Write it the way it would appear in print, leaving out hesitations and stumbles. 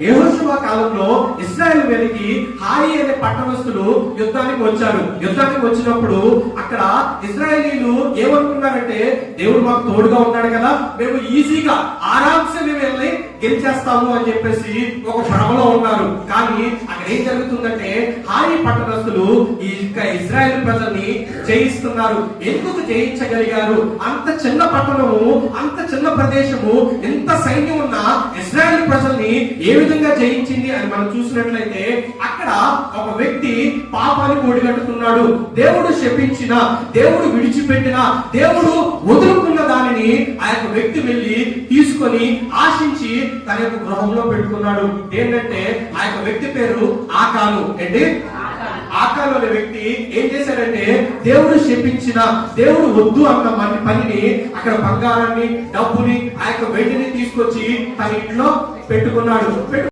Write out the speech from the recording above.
యెహోషువ కాలంలో ఇశ్రాయేలు మీదకి హాయి అనే పట్టణస్తులు యుద్ధానికి వచ్చారు. యుద్ధానికి వచ్చినప్పుడు అక్కడ ఇశ్రాయేలీలు ఏమనుకున్నారంటే, దేవుడు మాకు తోడుగా ఉన్నాడు కదా, మేము ఈజీగా ఆరాంసే మేము వెళ్ళి గెలిచేస్తాము అని చెప్పేసి ఒక భ్రమలో ఉన్నారు. కానీ అక్కడ ఏం జరుగుతుందంటే, హాయి పట్టణస్తులు ఈ ఇశ్రాయేల్ ప్రజల్ని జయిస్తున్నారు. ఎందుకు జయించగలిగారు? అంత చిన్న పట్టణము, అంత చిన్న ప్రదేశము, ఎంత సైన్యం ఉన్న ఇశ్రాయేల్ ప్రజల్ని ఏ విధంగా జయించింది అని మనం చూసినట్లయితే, అక్కడ ఒక వ్యక్తి పాపానికి ఒడిగట్టుతున్నాడు. దేవుడు శపించిన, దేవుడు విడిచిపెట్టిన, దేవుడు వదులుకున్న దానిని ఆ యొక్క వ్యక్తి వెళ్ళి తీసుకొని ఆశించి తన యొక్క గృహంలో పెట్టుకున్నాడు. ఏంటంటే ఆ యొక్క వ్యక్తి పేరు ఆకాను. ఏంటి? ఆకాను అనే వ్యక్తి ఏం చేశాడంటే, దేవుడు శపించిన, దేవుడు వద్దు అన్న పనిని, అక్కడ బంగారాన్ని, డబ్బుని, ఆ యొక్క వెండిని తీసుకొచ్చి తన ఇంట్లో పెట్టుకున్నాడు.